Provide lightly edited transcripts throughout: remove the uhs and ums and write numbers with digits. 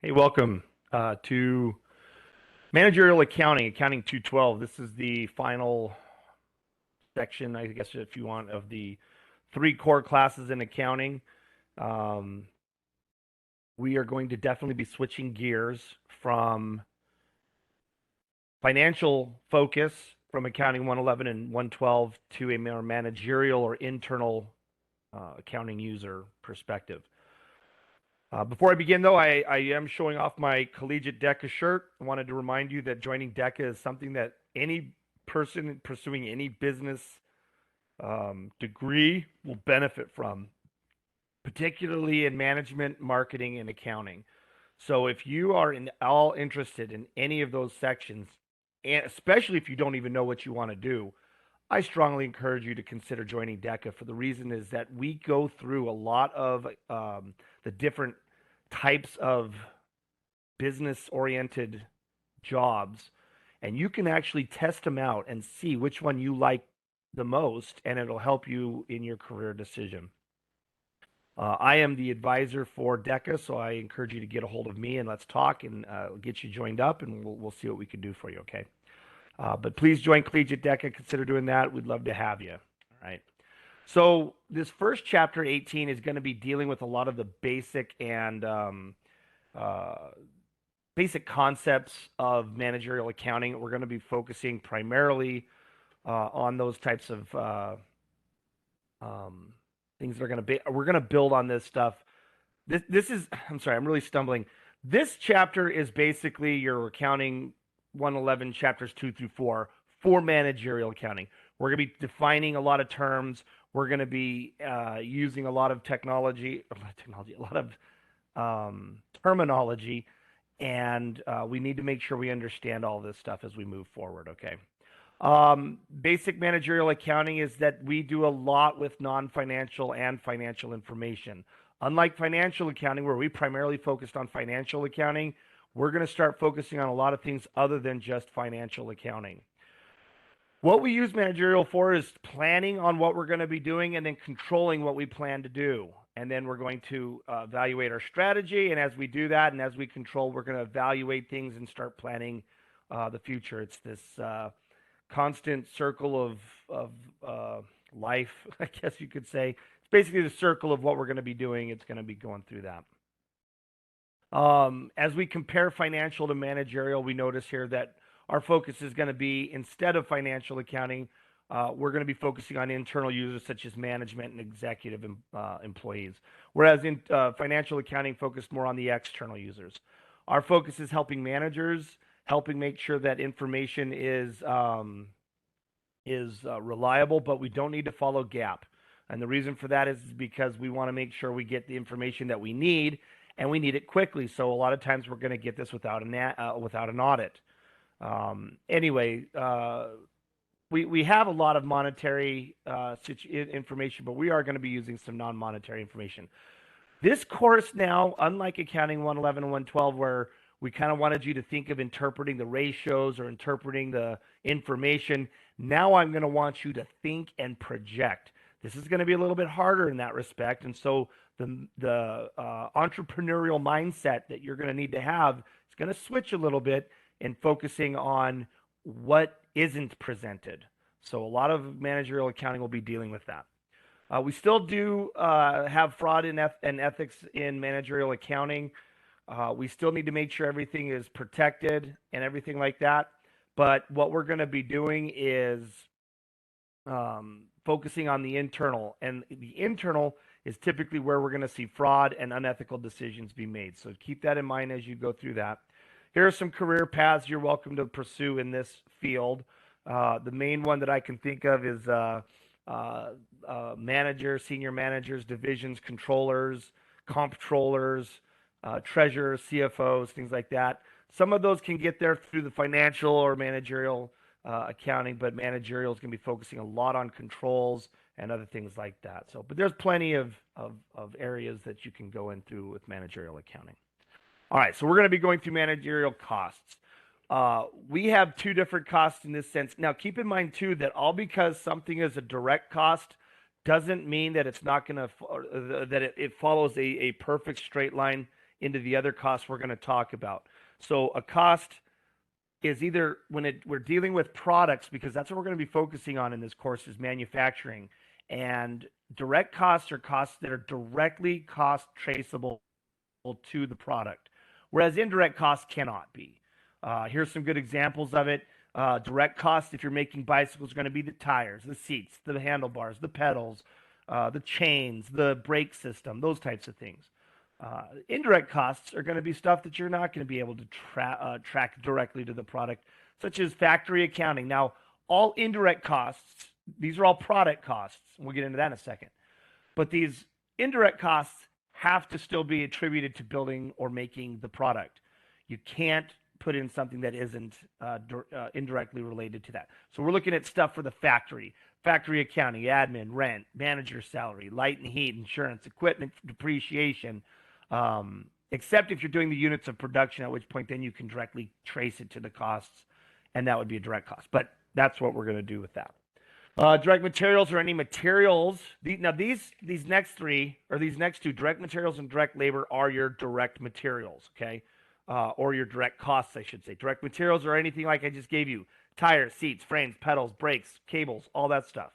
Hey, welcome to Managerial Accounting, Accounting 212. This is the final section, I guess, if you want, of the three core classes in accounting. Um, we are going to definitely be switching gears from financial focus from Accounting 111 and 112 to a more managerial or internal accounting user perspective. Before I begin, though, I am showing off my collegiate DECA shirt. I wanted to remind you that joining DECA is something that any person pursuing any business degree will benefit from, particularly in management, marketing, and accounting. So if you are all interested in any of those sections, and especially if you don't even know what you want to do, I strongly encourage you to consider joining DECA for the reason is that we go through a lot of the different types of business oriented jobs, and you can actually test them out and see which one you like the most, and it'll help you in your career decision. I am the advisor for DECA, so I encourage you to get a hold of me and let's talk and get you joined up, and we'll see what we can do for you, okay? But please join Collegiate DECA. Consider doing that. We'd love to have you. All right. So this first chapter, 18, is going to be dealing with a lot of the basic and basic concepts of managerial accounting. We're going to be focusing primarily on those types of things that are going to be. We're going to build on this stuff. This is. I'm sorry. I'm really stumbling. This chapter is basically your accounting 111 chapters 2 through 4 for managerial accounting. We're going to be defining a lot of terms. We're going to be using a lot of technology, a lot of terminology, and we need to make sure we understand all this stuff as we move forward, okay? Basic managerial accounting is that we do a lot with non-financial and financial information. Unlike financial accounting, where we primarily focused on financial accounting, we're going to start focusing on a lot of things other than just financial accounting. What we use managerial for is planning on what we're going to be doing and then controlling what we plan to do. And then we're going to evaluate our strategy. And as we do that and as we control, we're going to evaluate things and start planning the future. It's this constant circle of life, I guess you could say. It's basically the circle of what we're going to be doing. It's going to be going through that. As we compare financial to managerial, we notice here that our focus is going to be, instead of financial accounting, we're going to be focusing on internal users such as management and executive employees. Whereas in financial accounting focused more on the external users. Our focus is helping managers, helping make sure that information is reliable, but we don't need to follow GAAP. And the reason for that is because we want to make sure we get the information that we need, and we need it quickly. So a lot of times we're going to get this without an audit. Anyway, we have a lot of monetary information, but we are going to be using some non-monetary information. This course now, unlike Accounting 111 and 112, where we kind of wanted you to think of interpreting the ratios or interpreting the information, now I'm going to want you to think and project. This is going to be a little bit harder in that respect, and so the entrepreneurial mindset that you're going to need to have is going to switch a little bit in focusing on what isn't presented. So a lot of managerial accounting will be dealing with that. We still do have fraud and ethics in managerial accounting. We still need to make sure everything is protected and everything like that. But what we're going to be doing is focusing on the internal. And the internal is typically where we're going to see fraud and unethical decisions be made. So keep that in mind as you go through that. Here are some career paths you're welcome to pursue in this field. The main one that I can think of is managers, senior managers, divisions, controllers, comptrollers, treasurers, CFOs, things like that. Some of those can get there through the financial or managerial accounting, but managerial is going to be focusing a lot on controls and other things like that. So, but there's plenty of areas that you can go into with managerial accounting. All right, so we're going to be going through managerial costs. We have two different costs in this sense. Now, keep in mind, too, that all because something is a direct cost doesn't mean that it's not going to, that it follows a perfect straight line. into the other costs we're going to talk about. So a cost is either we're dealing with products, because that's what we're going to be focusing on in this course, is manufacturing. And direct costs are costs that are directly cost traceable to the product, whereas indirect costs cannot be. Here's some good examples of it. Direct costs, if you're making bicycles, are going to be the tires, the seats, the handlebars, the pedals, the chains, the brake system, those types of things. Indirect costs are going to be stuff that you're not going to be able to track directly to the product, such as factory accounting. Now, all indirect costs, these are all product costs. We'll get into that in a second. But these indirect costs have to still be attributed to building or making the product. You can't put in something that isn't indirectly related to that. So we're looking at stuff for the factory accounting, admin, rent, manager salary, light and heat, insurance, equipment depreciation, except if you're doing the units of production, at which point then you can directly trace it to the costs, and that would be a direct cost. But that's what we're going to do with that. Direct materials or any materials. Now these next three, or these next two, direct materials and direct labor, are your direct materials, okay? Or your direct costs, I should say. Direct materials are anything like I just gave you: tires, seats, frames, pedals, brakes, cables, all that stuff.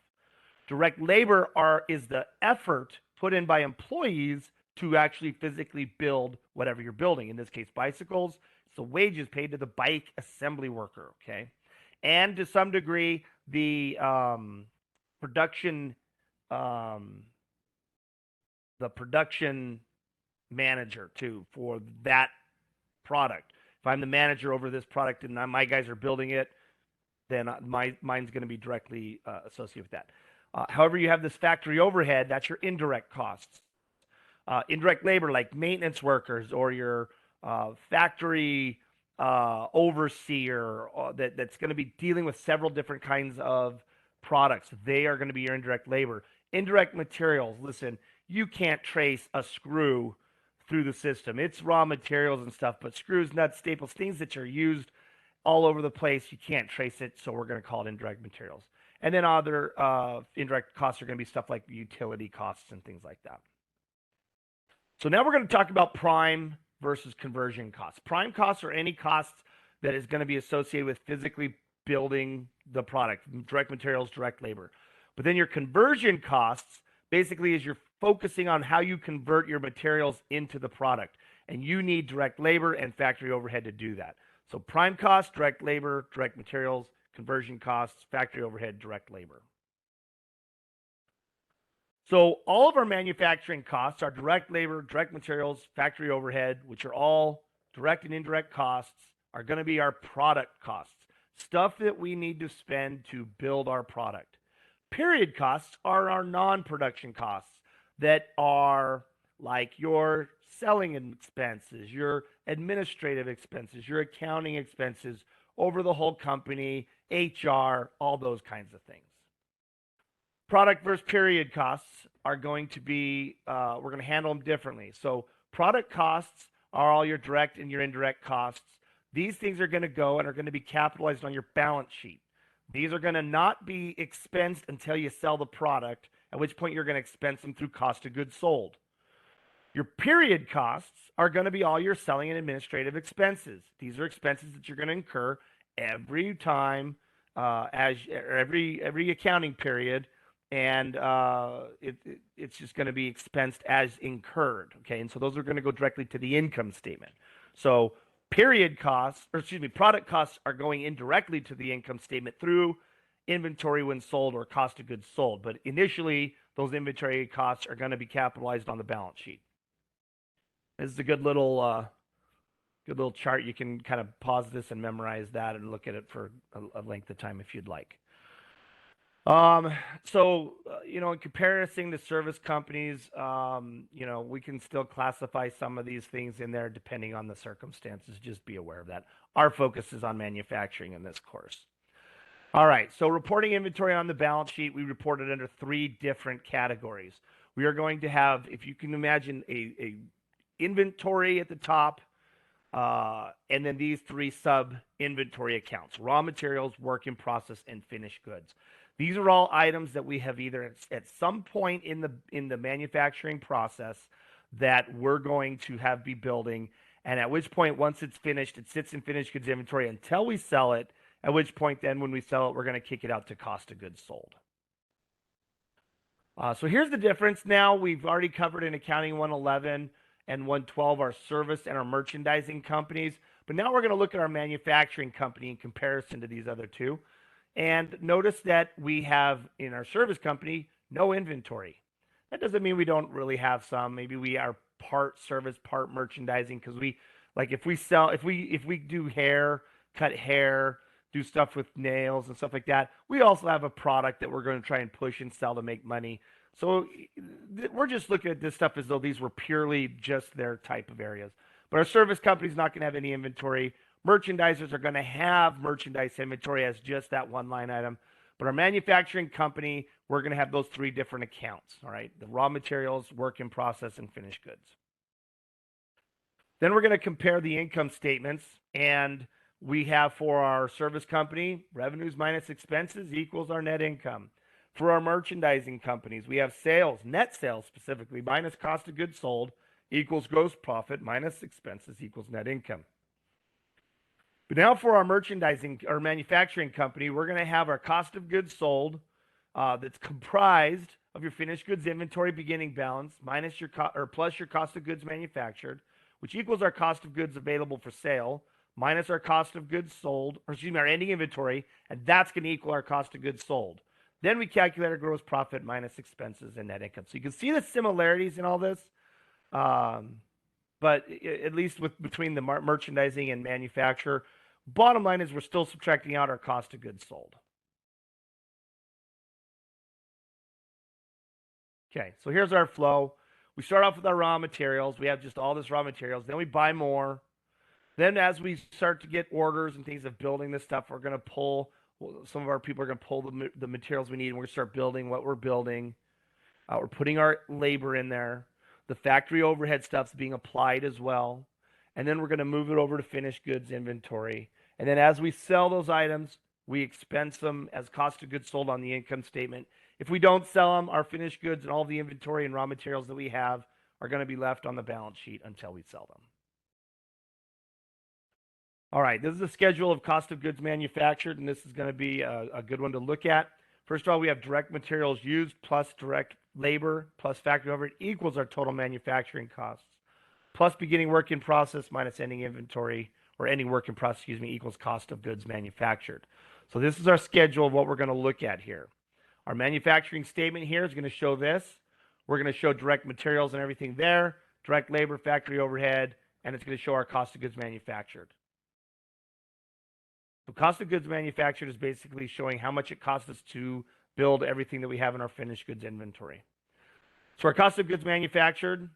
Direct labor is the effort put in by employees to actually physically build whatever you're building. In this case, bicycles. It's the wages paid to the bike assembly worker, okay? And to some degree, the production manager too, for that product. If I'm the manager over this product and my guys are building it, then mine's going to be directly associated with that. However, you have this factory overhead. That's your indirect costs. Indirect labor, like maintenance workers or your factory overseer, that's going to be dealing with several different kinds of products. They are going to be your indirect labor. Indirect materials, listen, you can't trace a screw through the system. It's raw materials and stuff, but screws, nuts, staples, things that are used all over the place, you can't trace it, so we're going to call it indirect materials. And then other indirect costs are going to be stuff like utility costs and things like that. So now we're going to talk about prime versus conversion costs. Prime costs are any costs that is going to be associated with physically building the product, direct materials, direct labor. But then your conversion costs basically is you're focusing on how you convert your materials into the product. And you need direct labor and factory overhead to do that. So prime costs, direct labor, direct materials, conversion costs, factory overhead, direct labor. So all of our manufacturing costs, our direct labor, direct materials, factory overhead, which are all direct and indirect costs, are going to be our product costs, stuff that we need to spend to build our product. Period costs are our non-production costs that are like your selling expenses, your administrative expenses, your accounting expenses over the whole company, HR, all those kinds of things. Product versus period costs are going to be, we're going to handle them differently. So product costs are all your direct and your indirect costs. These things are going to go and are going to be capitalized on your balance sheet. These are going to not be expensed until you sell the product, at which point you're going to expense them through cost of goods sold. Your period costs are going to be all your selling and administrative expenses. These are expenses that you're going to incur every time, every accounting period, and it's just going to be expensed as incurred. Okay, and so those are going to go directly to the income statement. So period costs, or excuse me, product costs are going indirectly to the income statement through inventory when sold or cost of goods sold. But initially, those inventory costs are going to be capitalized on the balance sheet. This is a good little chart. You can kind of pause this and memorize that and look at it for a length of time if you'd like. So, in comparison to service companies, we can still classify some of these things in there depending on the circumstances. Just be aware of that. Our focus is on manufacturing in this course. All right, so reporting inventory on the balance sheet, we report it under three different categories. We are going to have, if you can imagine, a inventory at the top, and then these three sub-inventory accounts: raw materials, work in process, and finished goods. These are all items that we have either at some point in the manufacturing process that we're going to be building. And at which point, once it's finished, it sits in finished goods inventory until we sell it. At which point, then when we sell it, we're going to kick it out to cost of goods sold. So here's the difference now. We've already covered in Accounting 111 and 112 our service and our merchandising companies. But now we're going to look at our manufacturing company in comparison to these other two. And notice that we have in our service company no inventory. That doesn't mean we don't really have some. Maybe we are part service, part merchandising, because we, like, if we sell, if we do hair, cut hair, do stuff with nails and stuff like that, we also have a product that we're going to try and push and sell to make money. So we're just looking at this stuff as though these were purely just their type of areas. But our service company's not going to have any inventory. Merchandisers are going to have merchandise inventory as just that one line item. But our manufacturing company, we're going to have those three different accounts, all right? The raw materials, work in process, and finished goods. Then we're going to compare the income statements, and we have for our service company, revenues minus expenses equals our net income. For our merchandising companies, we have sales, net sales specifically, minus cost of goods sold equals gross profit minus expenses equals net income. But now for our merchandising or manufacturing company, we're going to have our cost of goods sold that's comprised of your finished goods inventory beginning balance minus your plus your cost of goods manufactured, which equals our cost of goods available for sale minus our cost of goods sold, or excuse me, our ending inventory, and that's going to equal our cost of goods sold. Then we calculate our gross profit minus expenses and net income. So you can see the similarities in all this, but at least between the merchandising and manufacturer, bottom line is we're still subtracting out our cost of goods sold. Okay, so here's our flow. We start off with our raw materials. We have just all this raw materials. Then we buy more. Then as we start to get orders and things of building this stuff, we're going to pull, some of our people are going to pull the materials we need, and we're going to start building what we're building. We're putting our labor in there. The factory overhead stuff's being applied as well. And then we're going to move it over to finished goods inventory. And then as we sell those items, we expense them as cost of goods sold on the income statement. If we don't sell them, our finished goods and all the inventory and raw materials that we have are going to be left on the balance sheet until we sell them. All right, this is a schedule of cost of goods manufactured, and this is going to be a good one to look at. First of all, we have direct materials used plus direct labor plus factory overhead equals our total manufacturing costs, plus beginning work in process minus ending inventory, or ending work in process, excuse me, equals cost of goods manufactured. So this is our schedule of what we're going to look at here. Our manufacturing statement here is going to show this. We're going to show direct materials and everything there, direct labor, factory overhead, and it's going to show our cost of goods manufactured. So cost of goods manufactured is basically showing how much it costs us to build everything that we have in our finished goods inventory. So our cost of goods manufactured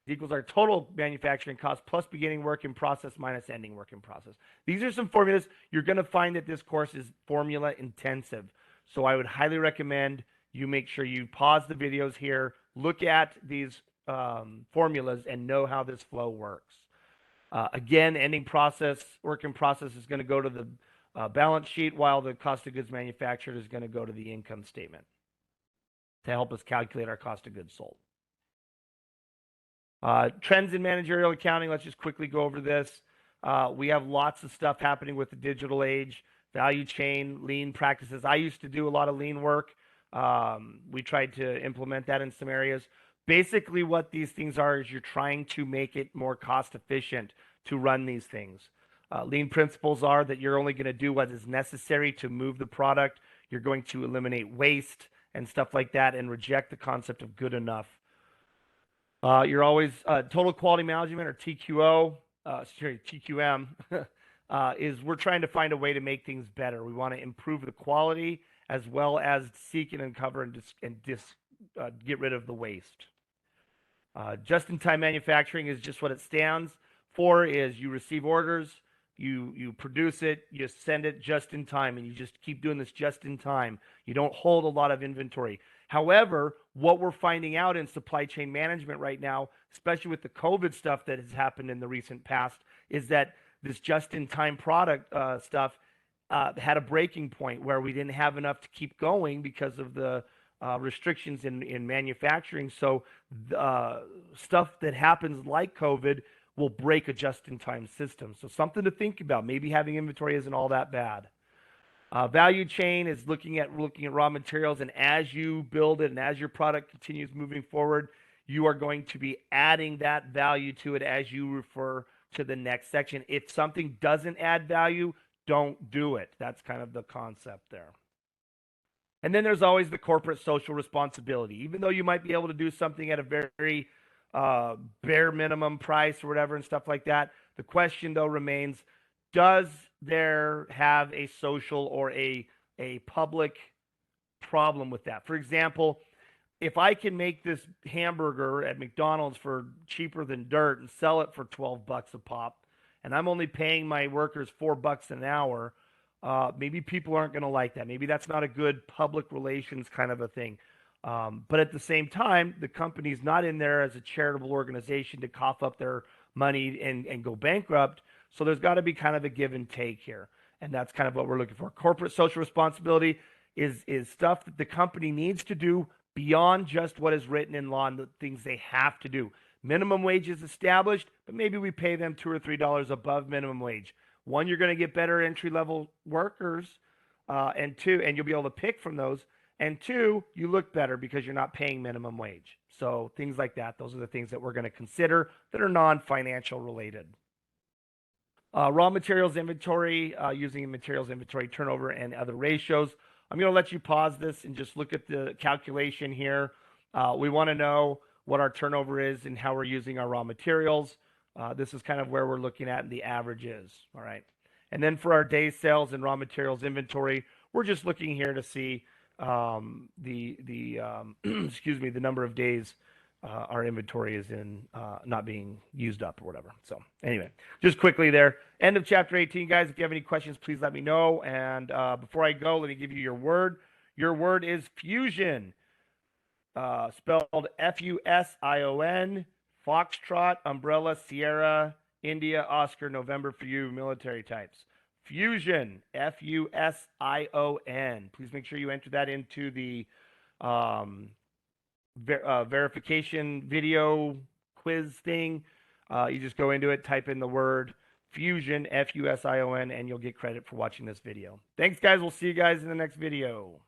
equals our total manufacturing cost plus beginning work in process minus ending work in process. These are some formulas. You're going to find that this course is formula intensive. So I would highly recommend you make sure you pause the videos here, look at these formulas, and know how this flow works. Again, ending process, work in process is going to go to the balance sheet, while the cost of goods manufactured is going to go to the income statement to help us calculate our cost of goods sold. Trends in managerial accounting, let's just quickly go over this. We have lots of stuff happening with the digital age, value chain, lean practices. I used to do a lot of lean work. We tried to implement that in some areas. Basically, what these things are is you're trying to make it more cost efficient to run these things. Lean principles are that you're only going to do what is necessary to move the product. You're going to eliminate waste and stuff like that and reject the concept of good enough. You're always total quality management, or TQO, TQM, is we're trying to find a way to make things better. We want to improve the quality as well as seek and uncover and get rid of the waste. Just-in-time manufacturing is just what it stands for. Is you receive orders, you produce it, you send it just in time, and you just keep doing this just in time. You don't hold a lot of inventory. However, what we're finding out in supply chain management right now, especially with the COVID stuff that has happened in the recent past, is that this just-in-time product stuff had a breaking point where we didn't have enough to keep going because of the restrictions in manufacturing. So stuff that happens like COVID will break a just-in-time system. So something to think about. Maybe having inventory isn't all that bad. Value chain is looking at raw materials, and as you build it and as your product continues moving forward, you are going to be adding that value to it as you refer to the next section. If something doesn't add value, don't do it. That's kind of the concept there. And then there's always the corporate social responsibility. Even though you might be able to do something at a very bare minimum price or whatever and stuff like that, the question though remains: does there have a social or a public problem with that? For example, if I can make this hamburger at McDonald's for cheaper than dirt and sell it for 12 bucks a pop, and I'm only paying my workers $4 an hour, maybe people aren't going to like that. Maybe that's not a good public relations kind of a thing. But at the same time, the company's not in there as a charitable organization to cough up their money and go bankrupt. So there's got to be kind of a give and take here. And that's kind of what we're looking for. Corporate social responsibility is stuff that the company needs to do beyond just what is written in law and the things they have to do. Minimum wage is established, but maybe we pay them $2 or $3 above minimum wage. One, you're going to get better entry level workers, and two, and you'll be able to pick from those. And two, you look better because you're not paying minimum wage. So things like that. Those are the things that we're going to consider that are non-financial related. Raw materials inventory, using materials inventory turnover and other ratios. I'm going to let you pause this and just look at the calculation here. We want to know what our turnover is and how we're using our raw materials. This is kind of where we're looking at the averages. All right. And then for our days sales and raw materials inventory, we're just looking here to see excuse me, the number of days our inventory is in not being used up or whatever. So anyway, just quickly there. End of chapter 18, guys. If you have any questions, please let me know. And before I go, let me give you your word. Your word is fusion, spelled Fusion, Foxtrot, Umbrella, Sierra, India, Oscar, November for you military types. Fusion, Fusion. Please make sure you enter that into the verification video quiz thing. You just go into it, type in the word Fusion, Fusion, and you'll get credit for watching this video. Thanks, guys. We'll see you guys in the next video.